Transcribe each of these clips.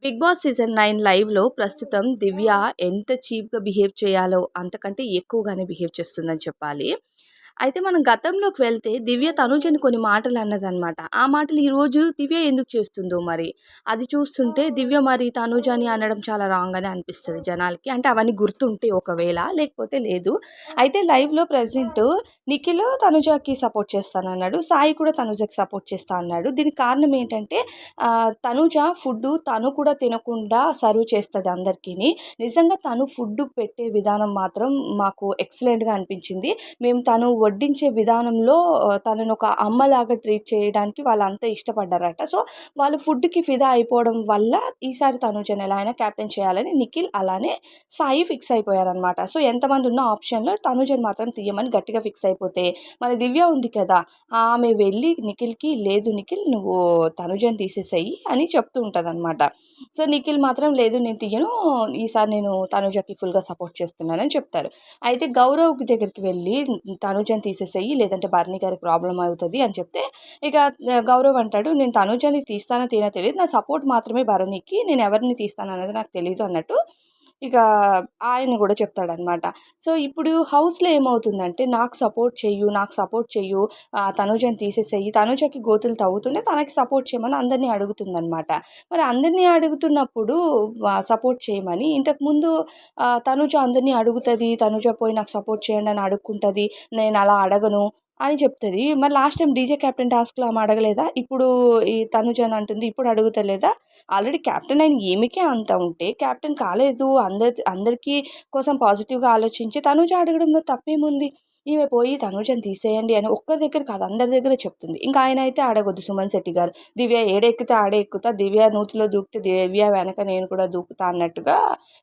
Big boss season 9 లైవ్‌లో ప్రస్తుతం దివ్య ఎంత చీప్‌గా బిహేవ్ చేయాలో అంతకంటే ఎక్కువగానే బిహేవ్ చేస్తుందని చెప్పాలి. అయితే మనం గతంలోకి వెళ్తే దివ్య తనుజని కొన్ని మాటలు అన్నదనమాట. ఆ మాటలు ఈరోజు దివ్య ఎందుకు చేస్తుందో మరి. అది చూస్తుంటే దివ్య మరి తనుజని అనడం చాలా రాంగ్ అని అనిపిస్తది జనాలకి. అంటే అవన్నీ గుర్తుంటే ఒకవేళ లేకపోతే లేదు. అయితే లైవ్‌లో ప్రెజెంట్ నిఖిల్ తనుజకి సపోర్ట్ చేస్తానన్నాడు. సాయి కూడా తనుజకి సపోర్ట్ చేస్తా అన్నాడు. దీనికి కారణం ఏంటంటే తనుజ ఫుడ్డు తను కూడా తినకుండా సర్వ్ చేస్తది అందరికిని. నిజంగా తను ఫుడ్డు పెట్టే విధానం మాత్రం మాకు ఎక్సలెంట్‌గా అనిపించింది. మేము తను వడ్డించే విధానంలో తనని ఒక అమ్మలాగా ట్రీట్ చేయడానికి వాళ్ళంతా ఇష్టపడ్డారట. సో, వాళ్ళు ఫుడ్‌కి ఫిదా అయిపోవడం వల్ల ఈసారి తనుజని ఎలా అయినా కెప్టెన్ చేయాలని నిఖిల్ అలానే సాయి ఫిక్స్ అయిపోయారనమాట. సో, ఎంతమంది ఉన్న ఆప్షన్‌లో తనుజని మాత్రం తీయమని గట్టిగా ఫిక్స్ అయిపోతే, మన దివ్య ఉంది కదా! ఆమె వెళ్ళి నిఖిల్‌కి లేదు నిఖిల్ నువ్వు తనుజని తీసేసేయి అని చెప్తూ ఉంటదనమాట. సో, నిఖిల్ మాత్రం లేదు నేను తీయను. ఈసారి నేను తనుజకి ఫుల్‌గా సపోర్ట్ చేస్తున్నానని చెప్తారు. అయితే గౌరవ్ దగ్గరికి వెళ్ళి తనుజని తీసేసేయి లేదంటే భరణి గారికి ప్రాబ్లమ్ అవుతది అని చెప్తే, ఇక గౌరవ్ అంటాడు నేను తనుజని తీస్తానో తీయనో తెలీదు. నా సపోర్ట్ మాత్రమే భరణికి. నేను ఎవరిని తీస్తానన్నది నాకు తెలీదు అన్నట్టు ఇక ఆయన గూడా చెప్తాడనమాట. సో, ఇప్పుడు హౌస్‌లో ఏమవుతుందంటే, నాకు సపోర్ట్ చెయ్యు తనుజని తీసేసేయి. తనుజకి గోతులు తవ్వుతూనే తనకి సపోర్ట్ చేయమని అందరిని అడుగుతుందనమాట. మరి అందరిని అడుగుతున్నప్పుడు సపోర్ట్ చేయమని ఇంతకుముందు తనుజ అందరిని అడుగుతది. తనుజ పోయి నాకు సపోర్ట్ చేయండి అని అడుక్కుంటది. నేనలా అడగను అని చెప్తది. మరి లాస్ట్ టైమ్ డీజే కెప్టెన్ టాస్క్‌లో ఆమె అడగలేదా? ఇప్పుడు ఈ తనుజని అంటుంది. ఇప్పుడు అడుగుతలేదా? ఆల్రెడీ కెప్టెన్ అయిన ఈమెకే అంత ఉంటే, కెప్టెన్ కాలేదు అందరికీ కోసం పాజిటివ్‌గా ఆలోచించి తనూజ అడగడంలో తప్పేముంది? ఈమె పోయి తనూజని తీసేయండి అని ఒక్కరి దగ్గర కాదు అందరి దగ్గర చెప్తుంది. ఇంకా ఆయన అయితే అడగొద్దు సుమన్ శెట్టి గారు. దివ్య ఏడెక్కితే ఆడే ఎక్కుతా, దివ్య నూతిలో దూకితే దివ్య వెనక నేను కూడా దూకుతా అన్నట్టుగా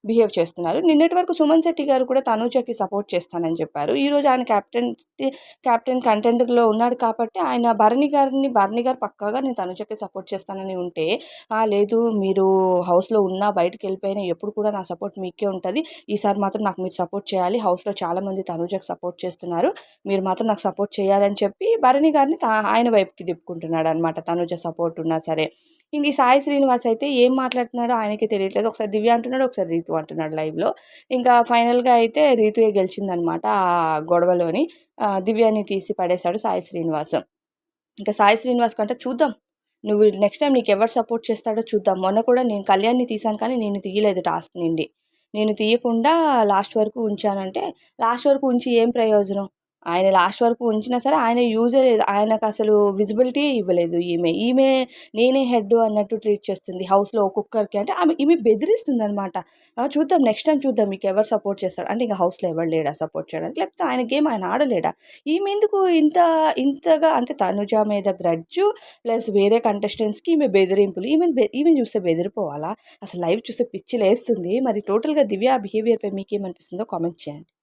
బిహేవ్ చేస్తున్నారు. నిన్నటి వరకు సుమన్ శెట్టి గారు కూడా తనూజకి సపోర్ట్ చేస్తానని చెప్పారు. ఈరోజు ఆయన కెప్టెన్ కంటెండర్‌లో ఉన్నాడు కాబట్టి ఆయన భరణి గారు పక్కాగా నేను తనూజకి సపోర్ట్ చేస్తానని ఉంటే లేదు మీరు హౌస్‌లో ఉన్నా, బయటికెళ్ళిపోయినా ఎప్పుడు కూడా నా సపోర్ట్ మీకే ఉంటది. ఈసారి మాత్రం నాకు మీరు సపోర్ట్ చేయాలి. హౌస్‌లో చాలామంది తనూజకి సపోర్ట్ చేస్తున్నారు. మీరు మాత్రం నాకు సపోర్ట్ చేయాలని చెప్పి భరణి గారిని ఆయన వైపుకి తిప్పుకుంటున్నాడనమాట తనూజ సపోర్ట్ ఉన్నా సరే. ఇంక ఈ సాయి శ్రీనివాస్ అయితే ఏం మాట్లాడుతున్నాడో ఆయనకే తెలియట్లేదు. ఒకసారి దివ్య అంటున్నాడు, ఒకసారి రీతు అంటున్నాడు లైవ్‌లో. ఇంకా ఫైనల్‌గా అయితే రీతుయే గెలిచిందనమాట ఆ గొడవలోని. దివ్యని తీసి పడేశాడు సాయి శ్రీనివాస్. ఇంకా సాయి శ్రీనివాస్ కంటే చూద్దాం. నువ్వు నెక్స్ట్ టైమ్ నీకెవరు సపోర్ట్ చేస్తాడో చూద్దాం. మొన్న కూడా నేను కళ్యాణ్‌ని తీశాను కానీ నిన్ను తీయలేదు టాస్క్ నుండి. నేను తీయకుండా లాస్ట్ వరకు ఉంచానంటే, లాస్ట్ వరకు ఉంచి ఏం ప్రయోజనం? ఆయన లాస్ట్ వరకు ఉంచినా సరే ఆయన యూజే లేదు. ఆయనకసలు విజిబిలిటీయే ఇవ్వలేదు ఈమె. ఈమె నేనే హెడ్డు అన్నట్టు ట్రీట్ చేస్తుంది హౌస్‌లో ఒక్కొక్కరికి. అంటే ఈమె బెదిరిస్తుందనమాట. చూద్దాం నెక్స్ట్ టైమ్ చూద్దాం మీకెవరు సపోర్ట్ చేస్తారో. అంటే ఇంక హౌస్‌లో ఎవడు లేడా సపోర్ట్ చేయడానికి? లేకపోతే ఆయన గేమ్ ఆయన ఆడలేడా? ఈమెందుకు ఇంతగా అంటే తనుజ మీద గ్రడ్జు ప్లస్ వేరే కంటెస్టెంట్స్‌కి ఈమె బెదిరింపులు. ఈమెను చూస్తే బెదిరిపోవాలా? అసలు లైవ్ చూస్తే పిచ్చి లేస్తుంది. మరి టోటల్‌గా దివ్య బిహేవియర్‌పై మీకేమనిపిస్తుందో కామెంట్ చేయండి.